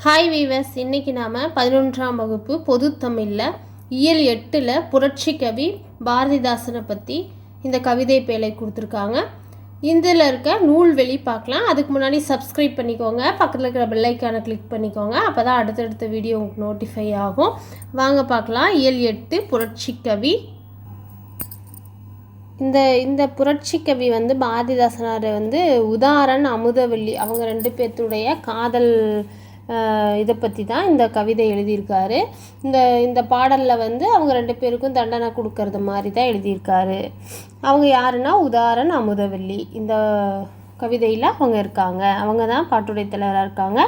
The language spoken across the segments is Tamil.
ஹாய் வீவர்ஸ், இன்றைக்கி நாம் 11ஆம் வகுப்பு பொது தமிழில் இயல் 8ல் புரட்சி கவி பாரதிதாசனை பற்றி இந்த கவிதை பேழை கொடுத்துருக்காங்க. இதில் இருக்க நூல்வெளி பார்க்கலாம். அதுக்கு முன்னாடி சப்ஸ்கிரைப் பண்ணிக்கோங்க, பக்கத்தில் இருக்கிற பெல்லைக்கானை கிளிக் பண்ணிக்கோங்க. அப்போ தான் அடுத்தடுத்த வீடியோ உங்களுக்கு நோட்டிஃபை ஆகும். வாங்க பார்க்கலாம். இயல் 8 புரட்சி கவி. இந்த புரட்சி கவி பாரதிதாசனார் உதாரன் அமுதவல்லி அவங்க 2 பேர்த்துடைய காதல் இதை பற்றி தான் இந்த கவிதை எழுதியிருக்காரு. இந்த பாடலில் அவங்க 2 பேருக்கும் தண்டனை கொடுக்கறது மாதிரி தான் எழுதியிருக்காரு. அவங்க யாருன்னா உதாரன் அமுதவல்லி. இந்த கவிதையில் அவங்க இருக்காங்க. அவங்க தான் பாட்டுடை தலைவராக இருக்காங்க.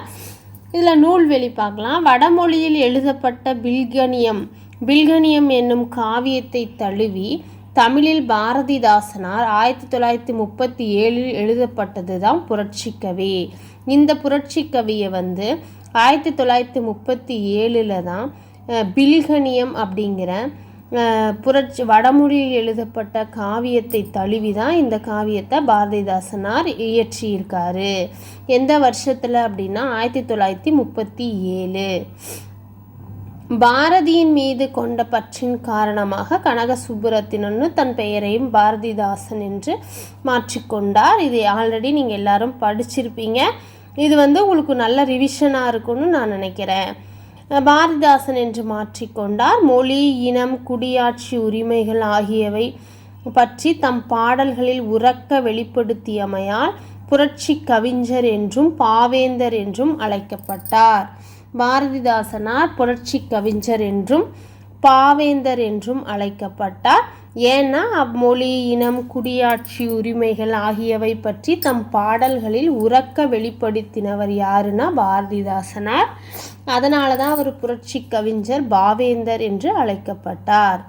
இதில் நூல்வெளி பார்க்கலாம். வடமொழியில் எழுதப்பட்ட பில்கணியம் என்னும் காவியத்தை தழுவி தமிழில் பாரதிதாசனார் 1937 எழுதப்பட்டது தான் புரட்சி கவி. இந்த புரட்சி கவியை 1937 தான் பில்கணியம் அப்படிங்கிற வடமொழியில் எழுதப்பட்ட காவியத்தை தழுவி தான் இந்த காவியத்தை பாரதிதாசனார் இயற்றியிருக்காரு. எந்த வருஷத்தில் அப்படின்னா 1937. பாரதியின் மீது கொண்ட பற்றின் காரணமாக கனக சுப்புரத்தினன்னு தன் பெயரையும் பாரதிதாசன் என்று மாற்றிக்கொண்டார். இது ஆல்ரெடி நீங்கள் எல்லாரும் படிச்சிருப்பீங்க. இது உங்களுக்கு நல்ல ரிவிஷனாக இருக்கும்னு நான் நினைக்கிறேன். பாரதிதாசன் என்று மாற்றிக்கொண்டார். மொழி, இனம், குடியாட்சி உரிமைகள் ஆகியவை பற்றி தம் பாடல்களில் உரக்க வெளிப்படுத்தியமையால் புரட்சி கவிஞர் என்றும் பாவேந்தர் என்றும் அழைக்கப்பட்டார். பாரதிதாசனார் புரட்சி கவிஞர் என்றும் பாவேந்தர் என்றும் அழைக்கப்பட்டார். ஏன்னா மொழி, இனம், குடியாட்சி உரிமைகள் ஆகியவை பற்றி தம் பாடல்களில் உரக்க வெளிப்படுத்தினவர் யாருன்னா பாரதிதாசனார். அதனால தான் அவர் புரட்சி கவிஞர் பாவேந்தர் என்று அழைக்கப்பட்டார்.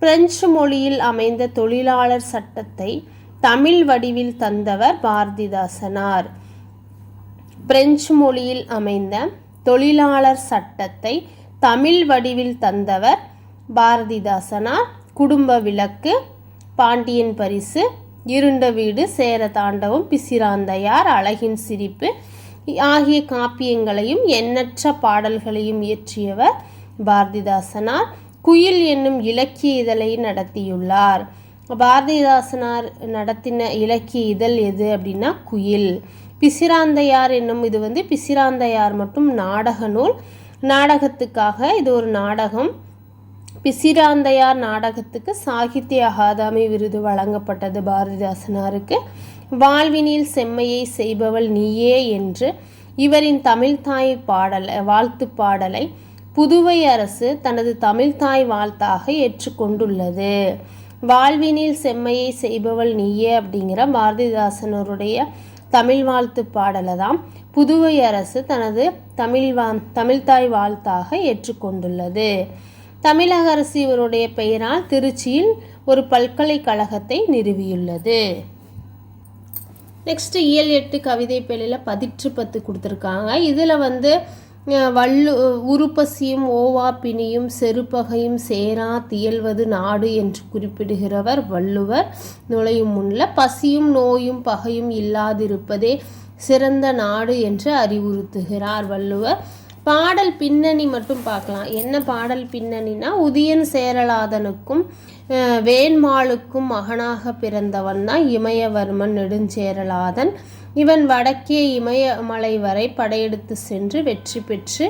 பிரெஞ்சு மொழியில் அமைந்த தொழிலாளர் சட்டத்தை தமிழ் வடிவில் தந்தவர் பாரதிதாசனார். பிரெஞ்சு மொழியில் அமைந்த தொழிலாளர் சட்டத்தை தமிழ் வடிவில் தந்தவர் பாரதிதாசனார். குடும்ப விளக்கு, பாண்டியன் பரிசு, இருண்ட வீடு, சேர தாண்டவம், பிசிராந்தையார், அழகின் சிரிப்பு ஆகிய காப்பியங்களையும் எண்ணற்ற பாடல்களையும் இயற்றியவர் பாரதிதாசனார். குயில் என்னும் இலக்கிய இதழை நடத்தியுள்ளார். பாரதிதாசனார் நடத்தின இலக்கிய இதழ் எது அப்படின்னா குயில். பிசிராந்தையார் என்னும் இது பிசிராந்தையார் மட்டும் நாடக நூல். நாடகத்துக்காக இது ஒரு நாடகம். பிசிராந்தையார் நாடகத்துக்கு சாகித்ய அகாதமி விருது வழங்கப்பட்டது பாரதிதாசனாருக்கு. வாழ்வினில் செம்மையை செய்பவள் நீயே என்று இவரின் தமிழ்தாய் வாழ்த்து பாடலை புதுவை அரசு தனது தமிழ்தாய் வாழ்த்தாக ஏற்றுக்கொண்டுள்ளது. வாழ்வினில் செம்மையை செய்பவள் நீயே அப்படிங்கிற பாரதிதாசனருடைய தமிழ் வாழ்த்து பாடலை தான் புதுவை அரசு தனது தமிழ்தாய் வாழ்த்தாக ஏற்றுக்கொண்டுள்ளது. தமிழக அரசு இவருடைய பெயரால் திருச்சியில் ஒரு பல்கலைக்கழகத்தை நிறுவியுள்ளது. நெக்ஸ்ட் இயல் 8 கவிதை பேழையில் 10 கொடுத்துருக்காங்க. இதில் உருப்பசியும் ஓவா பிணியும் செருப்பகையும் சேரா தியல்வது நாடு என்று குறிப்பிடுகிறவர் வள்ளுவர். நுழையும் முன்ல பசியும் நோயும் பகையும் இல்லாதிருப்பதே சிறந்த நாடு என்று அறிவுறுத்துகிறார் வள்ளுவர். பாடல் பின்னணி மட்டும் பார்க்கலாம். என்ன பாடல் பின்னணினா, உதியன் சேரலாதனுக்கும் வேண்மாளுக்கும் மகனாக பிறந்தவன் தான் இமயவர்மன் நெடுஞ்சேரலாதன். இவன் வடக்கே இமயமலை வரை படையெடுத்து சென்று வெற்றி பெற்று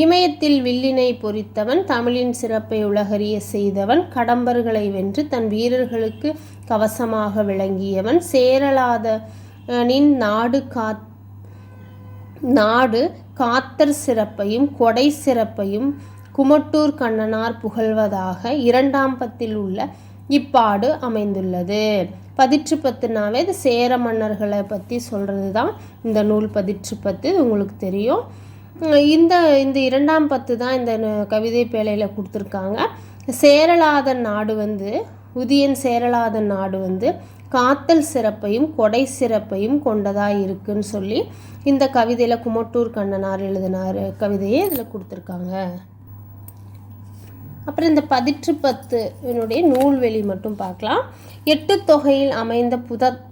இமயத்தில் வில்லினை பொறித்தவன். தமிழின் சிறப்பை உலகறிய செய்தவன். கடம்பர்களை வென்று தன் வீரர்களுக்கு கவசமாக விளங்கியவன். சேரலாதனின் நாடு காத்தர் சிறப்பையும் கொடை சிறப்பையும் குமட்டூர் கண்ணனார் புகழ்வதாக 2ஆம் பத்தில் உள்ள இப்பாடு அமைந்துள்ளது. 10 இது சேர மன்னர்களை பற்றி சொல்கிறது தான் இந்த நூல் 10 உங்களுக்கு தெரியும். இந்த 2ஆம் பத்து தான் இந்த கவிதை பேழையில் கொடுத்துருக்காங்க. சேரலாதன் நாடு உதியன் சேரலாதன் நாடு காத்தல் சிறப்பையும் கொடை சிறப்பையும் கொண்டதாக இருக்குன்னு சொல்லி இந்த கவிதையில் குமட்டூர் கண்ணனார் எழுதினார் கவிதையை இதில் கொடுத்துருக்காங்க. அப்புறம் இந்த 10 நூல்வெளி மட்டும் பார்க்கலாம். 8 தொகையில் அமைந்த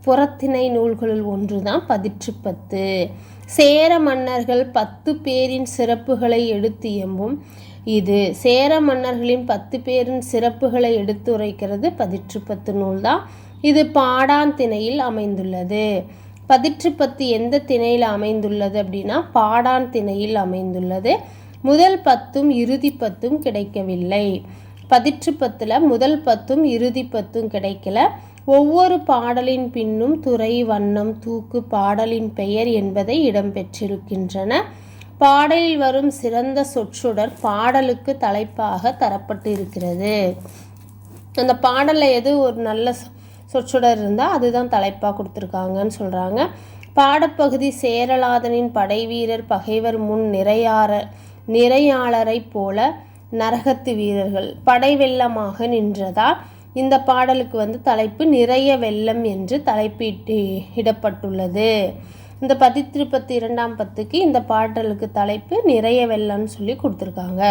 புறத்திணை நூல்களில் ஒன்று தான் 10. சேர மன்னர்கள் 10 பேரின் சிறப்புகளை எடுத்து இயம்பும் இது. சேர மன்னர்களின் 10 பேரின் சிறப்புகளை எடுத்துரைக்கிறது பதிற்றுப்பத்து நூல் தான். இது பாடான் திணையில் அமைந்துள்ளது. பதிற்றுப்பத்து எந்த திணையில் அமைந்துள்ளது அப்படின்னா பாடான் திணையில் அமைந்துள்ளது. முதல் 10ம் இறுதி 10ம் கிடைக்கவில்லை. பதிற்றுப்பத்தில் முதல் 10ம் இறுதி 10ம் கிடைக்கல. ஒவ்வொரு பாடலின் பின்னும் துறை, வண்ணம், தூக்கு, பாடலின் பெயர் என்பதை இடம்பெற்றிருக்கின்றன. பாடலில் வரும் சிறந்த சொற்றொடர் பாடலுக்கு தலைப்பாக தரப்பட்டு இருக்கிறது. அந்த பாடலில் எது ஒரு நல்ல சொற்றொடர் இருந்தால் அதுதான் தலைப்பாக கொடுத்துருக்காங்கன்னு சொல்கிறாங்க. பாடப்பகுதி சேரலாதனின் படைவீரர் பகைவர் முன் நிறையாளரை போல நரகத்து வீரர்கள் படை வெள்ளமாக நின்றதால் இந்த பாடலுக்கு தலைப்பு நிறைய வெள்ளம் என்று தலைப்பிட்டு இடப்பட்டுள்ளது. இந்த பதிற்றுப்பத்து 2ஆம் பத்துக்கு இந்த பாடலுக்கு தலைப்பு நிறைய வெள்ளம்னு சொல்லி கொடுத்துருக்காங்க.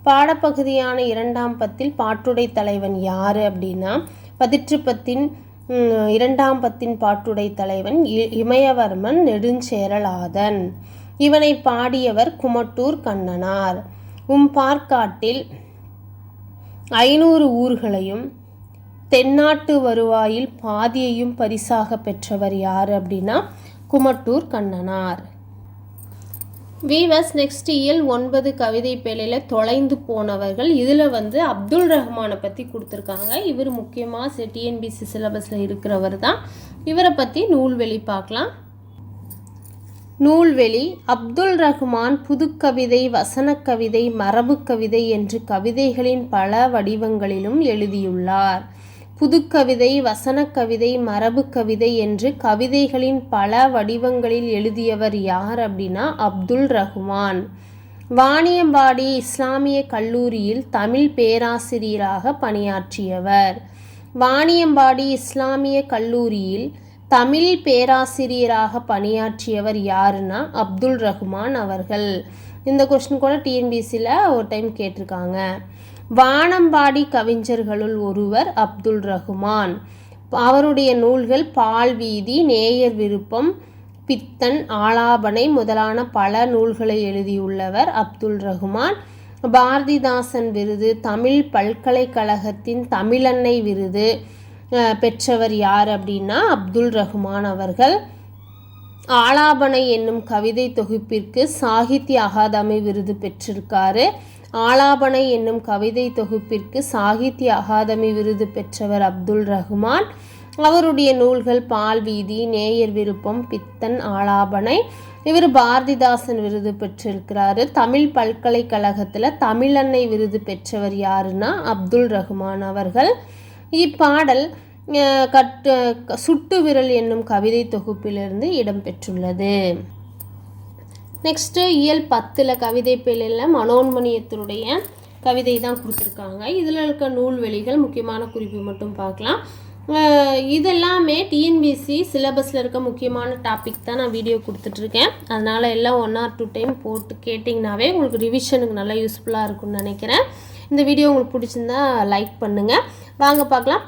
பாடப்பகுதியான 2ஆம் பத்தில் பாட்டுடை தலைவன் யார் அப்படின்னா பதிற்றுப்பத்தின் 2ஆம் பத்தின் பாட்டுடை தலைவன் இமயவர்மன் நெடுஞ்சேரலாதன். இவனை பாடியவர் குமட்டூர் கண்ணனார். பாற்காட்டில் 500 ஊர்களையும் தென்னாட்டு வருவாயில் பாதியையும் பரிசாக பெற்றவர் யார் அப்படின்னா குமட்டூர் கண்ணனார். வீவர்ஸ், நெக்ஸ்ட் இயல் 9 கவிதை பேழையில் தொலைந்து போனவர்கள். இதில் அப்துல் ரஹ்மானை பற்றி கொடுத்துருக்காங்க. இவர் முக்கியமாக டிஎன்பிசி சிலபஸில் இருக்கிறவர் தான். இவரை பற்றி நூல்வெளி பார்க்கலாம். நூல்வெளி. அப்துல் ரஹ்மான் புதுக்கவிதை, வசனக்கவிதை, மரபு கவிதை என்று கவிதைகளின் பல வடிவங்களிலும் எழுதியுள்ளார். புதுக்கவிதை, வசனக்கவிதை, மரபு கவிதை என்று கவிதைகளின் பல வடிவங்களில் எழுதியவர் யார் அப்படின்னா அப்துல் ரஹ்மான். வாணியம்பாடி இஸ்லாமிய கல்லூரியில் தமிழ் பேராசிரியராக பணியாற்றியவர். வாணியம்பாடி இஸ்லாமிய கல்லூரியில் தமிழ் பேராசிரியராக பணியாற்றியவர் யாருன்னா அப்துல் ரஹ்மான் அவர்கள். இந்த கொஸ்டின் கூட டிஎன்பிசியில் ஒரு டைம் கேட்டிருக்காங்க. வானம்பாடி கவிஞர்களுள் ஒருவர் அப்துல் ரஹ்மான். அவருடைய நூல்கள் பால்வீதி, நேயர் விருப்பம், பித்தன், ஆலாபனை முதலான பல நூல்களை எழுதியுள்ளவர் அப்துல் ரஹ்மான். பாரதிதாசன் விருது, தமிழ் பல்கலைக்கழகத்தின் தமிழன்னை விருது பெற்றவர் யார் அப்படின்னா அப்துல் ரஹ்மான் அவர்கள். ஆலாபனை என்னும் கவிதை தொகுப்பிற்கு சாகித்ய அகாதமி விருது பெற்றிருக்காரு. ஆலாபனை என்னும் கவிதை தொகுப்பிற்கு சாகித்ய அகாதமி விருது பெற்றவர் அப்துல் ரஹ்மான். அவருடைய நூல்கள் பால்வீதி, நேயர் விருப்பம், பித்தன், ஆலாபனை. இவர் பாரதிதாசன் விருது பெற்றிருக்கிறாரு. தமிழ் பல்கலைக்கழகத்தில் தமிழன்னை விருது பெற்றவர் யாருன்னா அப்துல் ரஹ்மான் அவர்கள். இப்பாடல் சுட்டு விரல் என்னும் கவிதை தொகுப்பிலிருந்து இடம்பெற்றுள்ளது. நெக்ஸ்ட்டு இயல் 10 கவிதை பேழையில் மனோன்மணியத்தினுடைய கவிதை தான் கொடுத்துருக்காங்க. இதில் இருக்க நூல்வெளிகள் முக்கியமான குறிப்பு மட்டும் பார்க்கலாம். இதெல்லாமே டிஎன்பிசி சிலபஸில் இருக்க முக்கியமான டாபிக் தான் நான் வீடியோ கொடுத்துட்ருக்கேன். அதனால் எல்லாம் 1 or 2 டைம் போட்டு கேட்டிங்கனாவே உங்களுக்கு ரிவிஷனுக்கு நல்லா யூஸ்ஃபுல்லாக இருக்கும்னு நினைக்கிறேன். இந்த வீடியோ உங்களுக்கு பிடிச்சிருந்தா லைக் பண்ணுங்கள். வாங்க பார்க்கலாம்.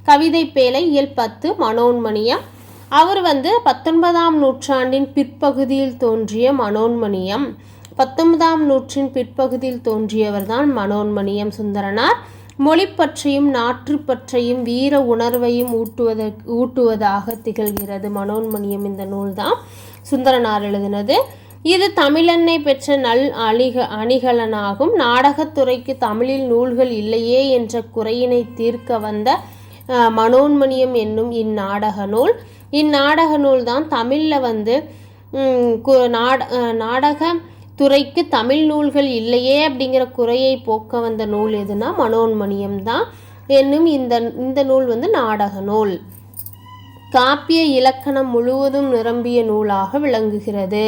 கவிதை பேழை இயல் 10 மனோன்மணியம். அவர் 19ஆம் நூற்றாண்டின் பிற்பகுதியில் தோன்றிய மனோன்மணியம். 19ஆம் நூற்றின் பிற்பகுதியில் தோன்றியவர் தான் மனோன்மணியம் சுந்தரனார். மொழிப்பற்றையும் நாற்றுப்பற்றையும் வீர உணர்வையும் ஊட்டுவதாக திகழ்கிறது மனோன்மணியம். இந்த நூல் தான் சுந்தரனார் எழுதினது. இது தமிழன்னை பெற்ற நல் அணிகலனாகும். நாடகத்துறைக்கு தமிழில் நூல்கள் இல்லையே என்ற குறையினை தீர்க்க வந்த மனோன்மணியம் என்னும் இந்நாடக நூல். இந்நாடக நூல் தான் தமிழில் நாடக துறைக்கு தமிழ் நூல்கள் இல்லையே அப்படிங்கிற குறையை போக்க வந்த நூல் எதுனா மனோன்மணியம் தான் என்னும் இந்த நூல் நாடக நூல். காப்பிய இலக்கணம் முழுவதும் நிரம்பிய நூலாக விளங்குகிறது.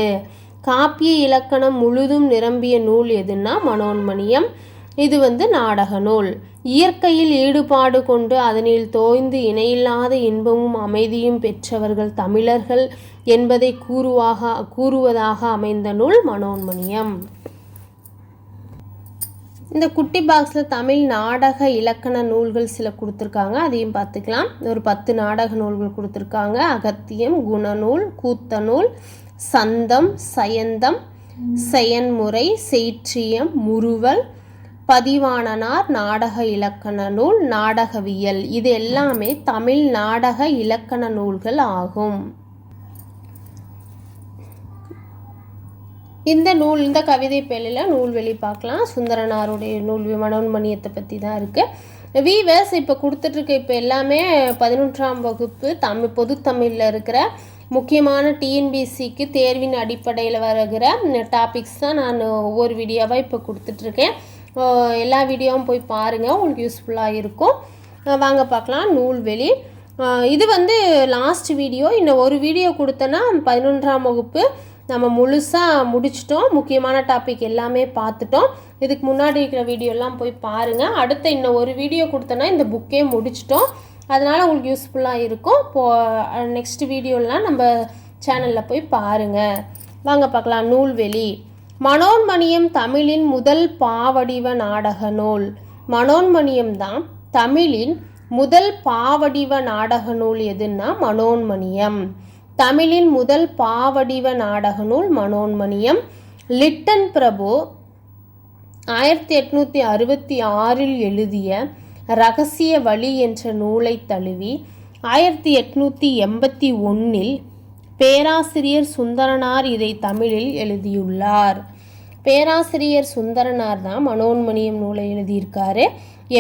காப்பிய இலக்கணம் முழுதும் நிரம்பிய நூல் எதுனா மனோன்மணியம். இது நாடக நூல். இயற்கையில் ஈடுபாடு கொண்டு அதனில் தோய்ந்து இணையில்லாத இன்பமும் அமைதியும் பெற்றவர்கள் தமிழர்கள் என்பதை கூறுவதாக அமைந்த நூல் மனோன்மணியம். இந்த குட்டி பாக்ஸில் தமிழ் நாடக இலக்கண நூல்கள் சில கொடுத்துருக்காங்க, அதையும் பார்த்துக்கலாம். ஒரு 10 நாடக நூல்கள் கொடுத்துருக்காங்க. அகத்தியம், குணநூல், கூத்தநூல், சந்தம், சயந்தம், செயன்முறை, செய்ற்றியம், முறுவல், பதிவாணனார், நாடக இலக்கண நூல், நாடகவியல். இது எல்லாமே தமிழ் நாடக இலக்கண நூல்கள் ஆகும். இந்த கவிதை பேழையில் நூல்வெளி பார்க்கலாம். சுந்தரனாருடைய நூல் மனோன்மணியத்தை பற்றி தான் இருக்குது. வீவர்ஸ் இப்போ கொடுத்துட்ருக்க இப்போ எல்லாமே 11ஆம் வகுப்பு பொதுத்தமிழில் இருக்கிற முக்கியமான டிஎன்பிசிக்கு தேர்வின் அடிப்படையில் வருகிற டாபிக்ஸ் தான் நான் ஒவ்வொரு வீடியோவாக இப்போ கொடுத்துட்ருக்கேன். எல்லா வீடியோவும் போய் பாருங்கள், உங்களுக்கு யூஸ்ஃபுல்லாக இருக்கும். வாங்க பார்க்கலாம். நூல்வெளி இது லாஸ்ட் வீடியோ. இன்னும் ஒரு வீடியோ கொடுத்தேன்னா 11ஆம் வகுப்பு நம்ம முழுசாக முடிச்சிட்டோம். முக்கியமான டாபிக் எல்லாமே பார்த்துட்டோம். இதுக்கு முன்னாடி இருக்கிற வீடியோலாம் போய் பாருங்கள். அடுத்த இன்னும் ஒரு வீடியோ கொடுத்தோன்னா இந்த புக்கே முடிச்சிட்டோம். அதனால் உங்களுக்கு யூஸ்ஃபுல்லாக இருக்கும். நெக்ஸ்ட் வீடியோலாம் நம்ம சேனலில் போய் பாருங்கள். வாங்க பார்க்கலாம். நூல்வெளி. மனோன்மணியம் தமிழின் முதல் பாவடிவ நாடக நூல். மனோன்மணியம் தான் தமிழின் முதல் பாவடிவ நாடக நூல். எதுன்னா மனோன்மணியம். தமிழின் முதல் பாவடிவ நாடக நூல் மனோன்மணியம். லிட்டன் பிரபு 1866 எழுதிய இரகசிய வழி என்ற நூலை தழுவி 1881 பேராசிரியர் சுந்தரனார் இதை தமிழில் எழுதியுள்ளார். பேராசிரியர் சுந்தரனார் தான் மனோன்மணியம் நூலை எழுதியிருக்காரு.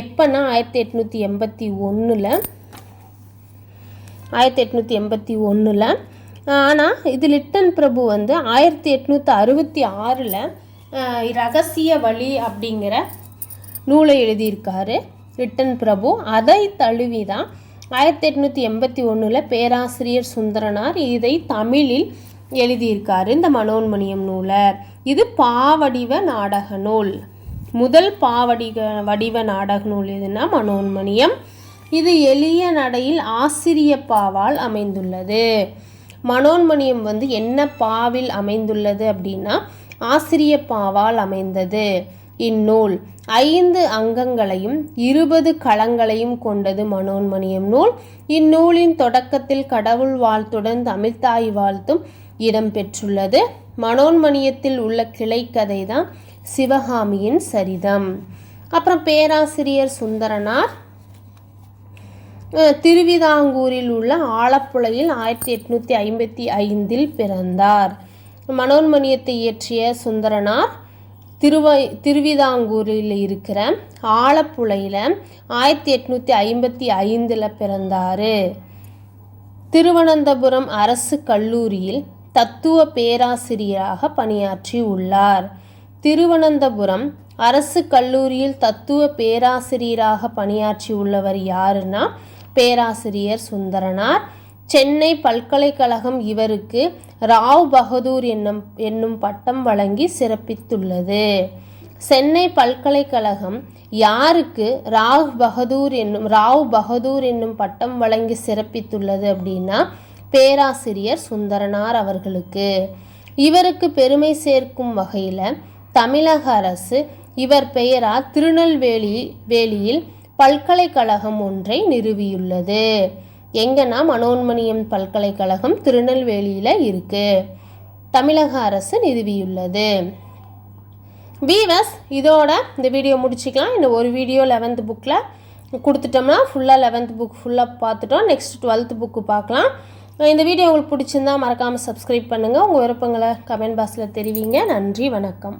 எப்போன்னா 1881. ஆனால் இது லிட்டன் பிரபு 1866 இரகசிய வழி அப்படிங்கிற நூலை எழுதியிருக்காரு லிட்டன் பிரபு. அதை தழுவி தான் 1881 பேராசிரியர் சுந்தரனார் இதை தமிழில் எழுதியிருக்காரு இந்த மனோன்மணியம் நூலை. இது பாவடிவ நாடக நூல். முதல் வடிவ நாடக நூல் எதுனா மனோன்மணியம். இது எளிய நடையில் ஆசிரிய பாவால் அமைந்துள்ளது. மனோன்மணியம் என்ன பாவில் அமைந்துள்ளது அப்படின்னா ஆசிரிய பாவால் அமைந்தது. இந்நூல் 5 அங்கங்களையும் 20 களங்களையும் கொண்டது மனோன்மணியம் நூல். இந்நூலின் தொடக்கத்தில் கடவுள் வாழ்த்துடன் தமிழ்த்தாய் வாழ்த்தும் இடம்பெற்றுள்ளது. மனோன்மணியத்தில் உள்ள கிளைக்கதை தான் சிவகாமியின் சரிதம். அப்புறம் பேராசிரியர் சுந்தரனார் திருவிதாங்கூரில் உள்ள ஆலப்புழையில் 1855 பிறந்தார். மனோன்மணியத்தை இயற்றிய சுந்தரனார் திருவிதாங்கூரில் இருக்கிற ஆலப்புழையில் 1855 பிறந்தார். திருவனந்தபுரம் அரசு கல்லூரியில் தத்துவ பேராசிரியராக பணியாற்றி உள்ளார். திருவனந்தபுரம் அரசு கல்லூரியில் தத்துவ பேராசிரியராக பணியாற்றி உள்ளவர் யாருன்னா பேராசிரியர் சுந்தரனார். சென்னை பல்கலைக்கழகம் இவருக்கு ராவ் பகதூர் என்னும் பட்டம் வழங்கி சிறப்பித்துள்ளது. சென்னை பல்கலைக்கழகம் யாருக்கு ராவ் பகதூர் என்னும் பட்டம் வழங்கி சிறப்பித்துள்ளது அப்படின்னா பேராசிரியர் சுந்தரனார் அவர்களுக்கு. இவருக்கு பெருமை சேர்க்கும் வகையில் தமிழக அரசு இவர் பெயரால் திருநெல்வேலியில் பல்கலைக்கழகம் ஒன்றை நிறுவியுள்ளது. எங்கன்னா மனோன்மணியம் பல்கலைக்கழகம் திருநெல்வேலியில் இருக்குது. தமிழக அரசு நிறுவியுள்ளது. வீவர்ஸ், இதோட இந்த வீடியோ முடிச்சுக்கலாம். இந்த ஒரு வீடியோ 11th புக்கில் கொடுத்துட்டோம்னா ஃபுல்லாக 11th புக் ஃபுல்லாக பார்த்துட்டோம். நெக்ஸ்ட் 12th புக்கு பார்க்கலாம். இந்த வீடியோ உங்களுக்கு பிடிச்சிருந்தா மறக்காமல் சப்ஸ்கிரைப் பண்ணுங்கள். உங்கள் விருப்பங்களை கமெண்ட் பாக்ஸில் தெரிவிங்க. நன்றி, வணக்கம்.